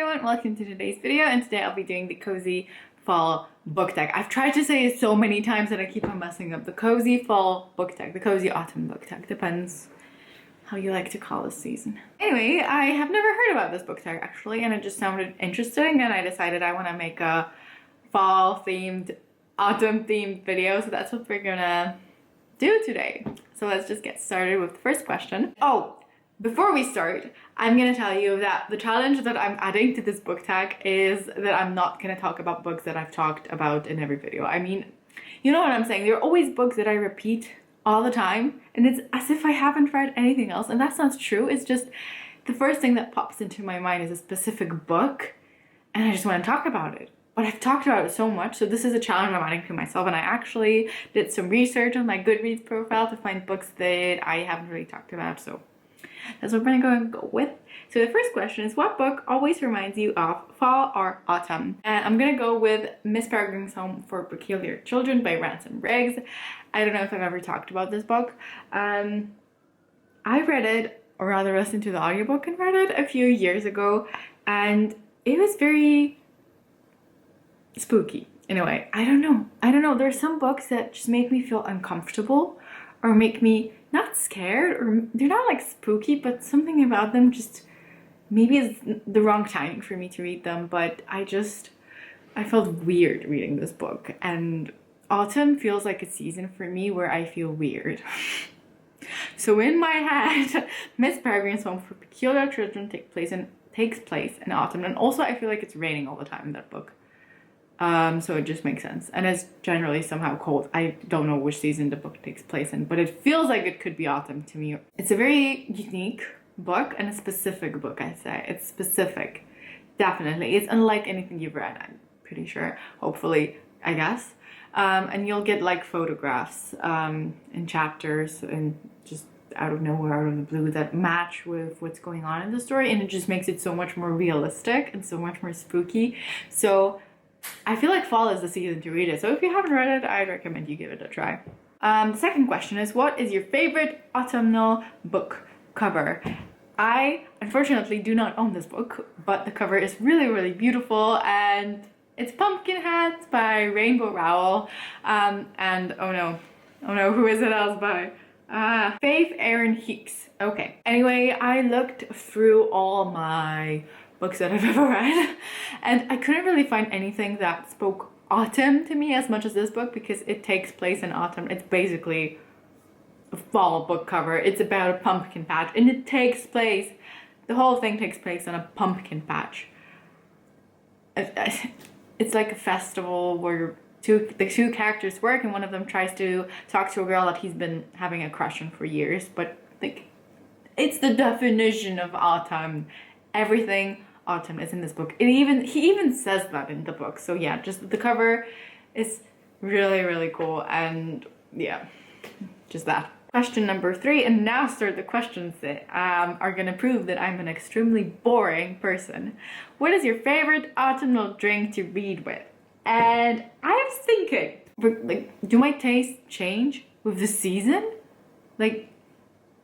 everyone, welcome to today's video, and today I'll be doing the cozy fall book tag. I've tried to say it so many times that I keep on messing up. The cozy fall book tag, the cozy autumn book tag, depends how you like to call this season. Anyway, I have never heard about this book tag actually, and it just sounded interesting, and I decided I want to make a fall themed, autumn themed video, so that's what we're gonna do today. So let's just get started with the first question. Oh, before we start, I'm gonna tell you that the challenge that I'm adding to this book tag is that I'm not gonna talk about books that I've talked about in every video. I mean, you know what I'm saying? There are always books that I repeat all the time, and it's as if I haven't read anything else, and that's not true. It's just the first thing that pops into my mind is a specific book, and I just want to talk about it. But I've talked about it so much, so this is a challenge I'm adding to myself, and I actually did some research on my Goodreads profile to find books that I haven't really talked about, so that's what we're gonna go with. So the first question is, what book always reminds you of fall or autumn? And I'm gonna go with Miss Peregrine's Home for Peculiar Children by Ransom Riggs. I don't know if I've ever talked about this book. I read it, or rather listened to the audiobook and read it a few years ago, and it was very spooky in a way. I don't know. There's some books that just make me feel uncomfortable or make me not scared, or they're not like spooky, but something about them just maybe it's the wrong timing for me to read them, but I felt weird reading this book, and autumn feels like a season for me where I feel weird. So in my head, Miss Peregrine's Home for Peculiar Children takes place in autumn, and also I feel like it's raining all the time in that book. So it just makes sense, and it's generally somehow cold. I don't know which season the book takes place in, but it feels like it could be autumn to me. It's a very unique book and a specific book, I'd say. It's specific, definitely. It's unlike anything you've read, I'm pretty sure, hopefully, I guess. And you'll get like photographs in chapters and just out of nowhere, out of the blue, that match with what's going on in the story, and it just makes it so much more realistic and so much more spooky. So I feel like fall is the season to read it, so if you haven't read it, I'd recommend you give it a try. The second question is, what is your favorite autumnal book cover? I unfortunately do not own this book, but the cover is really, really beautiful, and it's Pumpkinhead by Rainbow Rowell, and oh no, who is it else by? Faith Erin Hicks. Okay, anyway, I looked through all my books that I've ever read, and I couldn't really find anything that spoke autumn to me as much as this book, because it takes place in autumn. It's basically a fall book cover. It's about a pumpkin patch, and the whole thing takes place on a pumpkin patch. It's like a festival where the two characters work, and one of them tries to talk to a girl that he's been having a crush on for years, but like, it's the definition of autumn. Everything autumn is in this book. He even says that in the book. So yeah, just the cover is really, really cool, and yeah, just that. Question number 3, and now start the questions that are gonna prove that I'm an extremely boring person. What is your favorite autumnal drink to read with? And I was thinking, like, do my tastes change with the season? Like,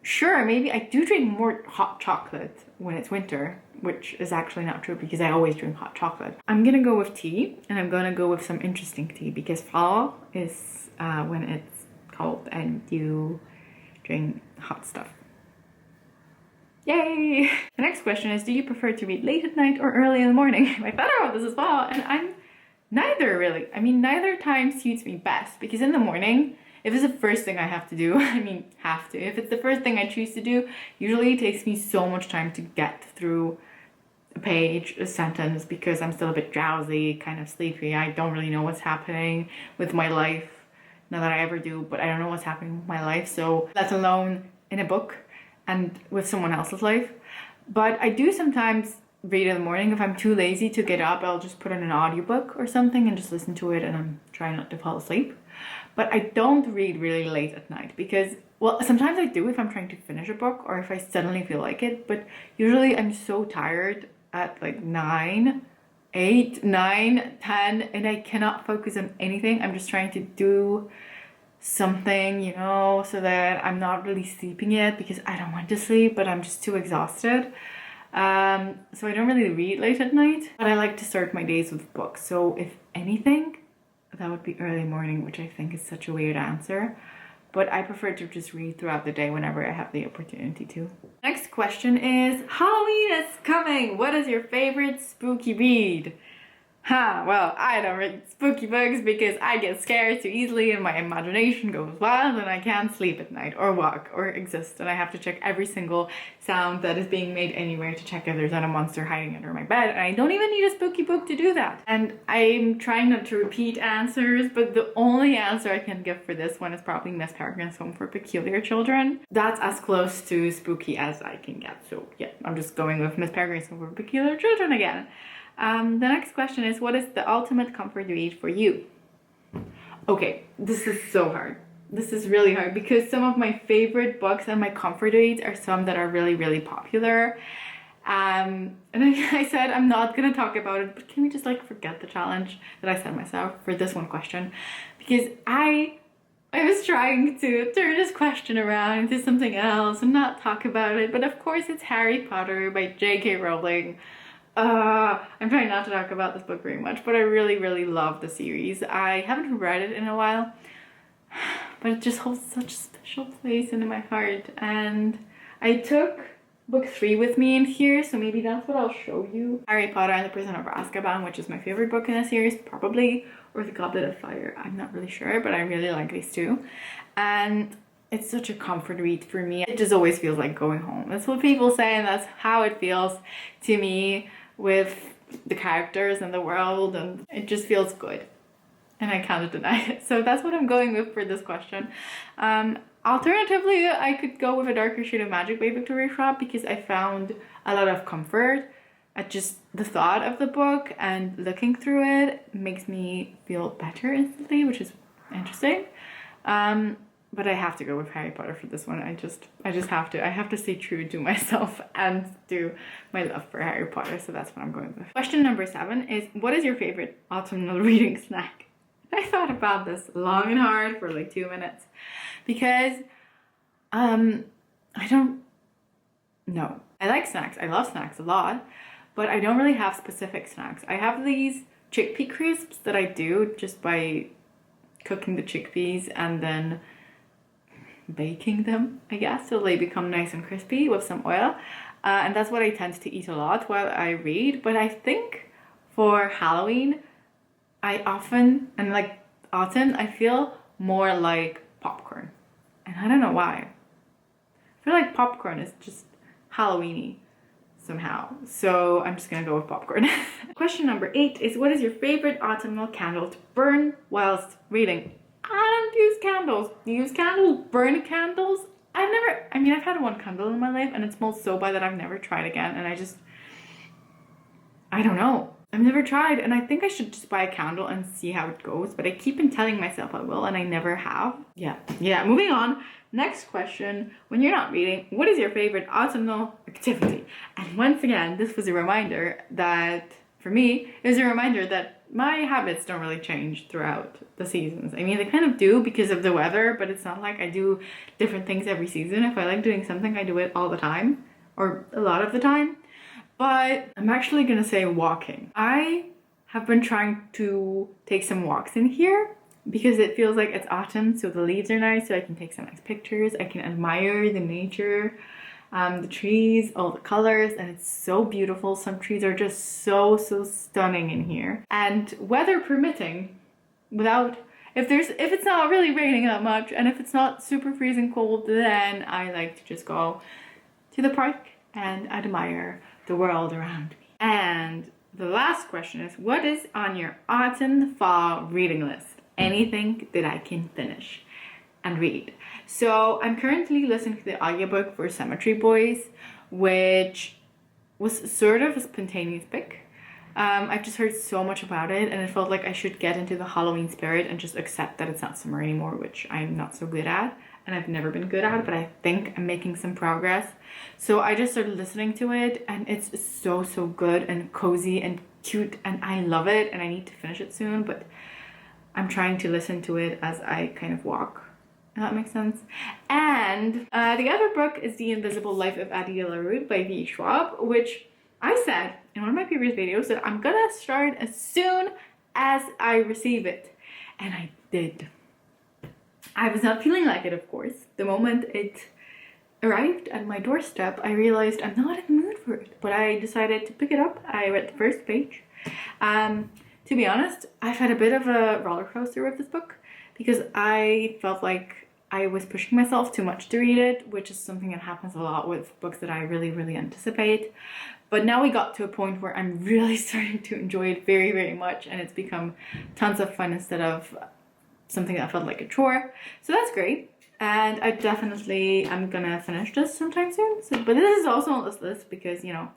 sure, maybe I do drink more hot chocolate when it's winter, which is actually not true because I always drink hot chocolate. I'm gonna go with tea, and I'm gonna go with some interesting tea, because fall is when it's cold and you drink hot stuff. Yay! The next question is, do you prefer to read late at night or early in the morning? I thought about this as well, and I'm neither really. I mean, neither time suits me best, because in the morning, if it's the first thing I have to do, if it's the first thing I choose to do, usually it takes me so much time to get through a page, a sentence, because I'm still a bit drowsy, kind of sleepy. I don't really know what's happening with my life. Not that I ever do, but I don't know what's happening with my life, so let alone in a book and with someone else's life. But I do sometimes read in the morning. If I'm too lazy to get up, I'll just put on an audiobook or something and just listen to it, and I'm trying not to fall asleep. But I don't read really late at night, because, well, sometimes I do if I'm trying to finish a book or if I suddenly feel like it, but usually I'm so tired at like 9, 8, 9, 10, and I cannot focus on anything. I'm just trying to do something, you know, so that I'm not really sleeping yet, because I don't want to sleep, but I'm just too exhausted. So I don't really read late at night, but I like to start my days with books. So if anything, that would be early morning, which I think is such a weird answer. But I prefer to just read throughout the day whenever I have the opportunity to. Next question is, Halloween is coming! What is your favorite spooky read? Well, I don't read spooky books because I get scared too easily and my imagination goes wild and I can't sleep at night or walk or exist, and I have to check every single sound that is being made anywhere to check if there's not a monster hiding under my bed, and I don't even need a spooky book to do that. And I'm trying not to repeat answers, but the only answer I can give for this one is probably Miss Peregrine's Home for Peculiar Children. That's as close to spooky as I can get, so yeah, I'm just going with Miss Peregrine's Home for Peculiar Children again. The next question is, what is the ultimate comfort read for you? Okay, this is so hard. This is really hard because some of my favorite books and my comfort reads are some that are really, really popular. And I said I'm not gonna talk about it, but can we just like forget the challenge that I set myself for this one question? Because I was trying to turn this question around into something else and not talk about it, but of course it's Harry Potter by J.K. Rowling. I'm trying not to talk about this book very much, but I really, really love the series. I haven't read it in a while, but it just holds such a special place in my heart. And I took book 3 with me in here, so maybe that's what I'll show you. Harry Potter and the Prisoner of Azkaban, which is my favorite book in the series, probably, or The Goblet of Fire. I'm not really sure, but I really like these two. And it's such a comfort read for me. It just always feels like going home. That's what people say, and that's how it feels to me with the characters and the world, and it just feels good. And I can't deny it. So that's what I'm going with for this question. Alternatively, I could go with A Darker Shade of Magic by Victoria Schwab because I found a lot of comfort at just the thought of the book, and looking through it makes me feel better instantly, which is interesting. But I have to go with Harry Potter for this one. I just have to. I have to stay true to myself and to my love for Harry Potter. So that's what I'm going with. Question number 7 is, what is your favorite autumnal reading snack? I thought about this long and hard for like 2 minutes because I don't know. I like snacks. I love snacks a lot, but I don't really have specific snacks. I have these chickpea crisps that I do just by cooking the chickpeas and then baking them, I guess, so they become nice and crispy with some oil, and that's what I tend to eat a lot while I read. But I think for Halloween I often, and like autumn, I feel more like popcorn, and I don't know why. I feel like popcorn is just Halloweeny somehow, so I'm just gonna go with popcorn. Question number 8 is, what is your favorite autumnal candle to burn whilst reading? I don't use candles. Use candles? Burn candles? I've had one candle in my life and it smells so bad that I've never tried again, and I don't know. I've never tried, and I think I should just buy a candle and see how it goes, but I keep on telling myself I will and I never have. Yeah, moving on. Next question, when you're not reading, what is your favorite autumnal activity? And once again, this was a reminder that, for me, it was a reminder that my habits don't really change throughout the seasons. I mean, they kind of do because of the weather, but it's not like I do different things every season. If I like doing something, I do it all the time, or a lot of the time. But I'm actually gonna say walking. I have been trying to take some walks in here because it feels like it's autumn, so the leaves are nice, so I can take some nice pictures. I can admire the nature, the trees, all the colors, and it's so beautiful. Some trees are just so stunning in here. And weather permitting, if it's not really raining that much, and if it's not super freezing cold, then I like to just go to the park and admire the world around me. And the last question is, what is on your autumn fall reading list? Anything that I can finish and read. So I'm currently listening to the audiobook for Cemetery Boys, which was sort of a spontaneous pick. I've just heard so much about it, and it felt like I should get into the Halloween spirit and just accept that it's not summer anymore, which I'm not so good at, and I've never been good at, but I think I'm making some progress. So I just started listening to it, and it's so good and cozy and cute, and I love it, and I need to finish it soon, but I'm trying to listen to it as I kind of walk. If that makes sense. And the other book is The Invisible Life of Addie LaRue by V. Schwab, which I said in one of my previous videos that I'm gonna start as soon as I receive it. And I did. I was not feeling like it, of course. The moment it arrived at my doorstep, I realized I'm not in the mood for it. But I decided to pick it up. I read the first page. To be honest, I've had a bit of a roller coaster with this book because I felt like I was pushing myself too much to read it, which is something that happens a lot with books that I really, really anticipate. But now we got to a point where I'm really starting to enjoy it very, very much, and it's become tons of fun instead of something that felt like a chore. So that's great. And I definitely am gonna finish this sometime soon. So, but this is also on this list because, you know,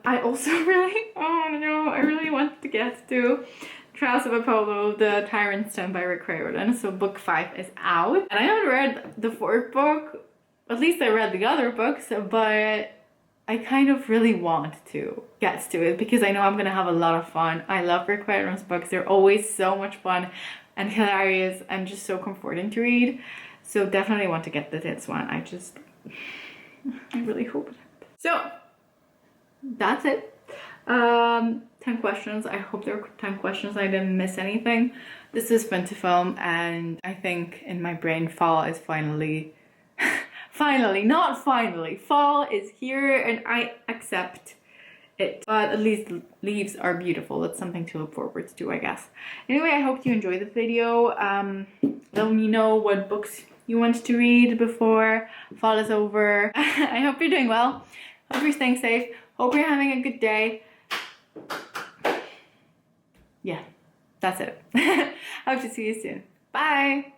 I also really, oh no, I really want to get to Trials of Apollo, The Tyrant's Stone by Rick Riordan. So book 5 is out. And I haven't read the 4th book. At least I read the other books, but I kind of really want to get to it because I know I'm gonna have a lot of fun. I love Rick Riordan's books. They're always so much fun and hilarious and just so comforting to read. So definitely want to get to this one. I really hope it happens. So that's it. 10 questions. I hope there were 10 questions. I didn't miss anything. This is fun to film, and I think in my brain fall is finally fall is here, and I accept it. But at least leaves are beautiful. That's something to look forward to, I guess. Anyway, I hope you enjoyed the video. Let me know what books you want to read before fall is over. I hope you're doing well. Hope you're staying safe. Hope you're having a good day. Yeah, that's it. Hope to see you soon. Bye.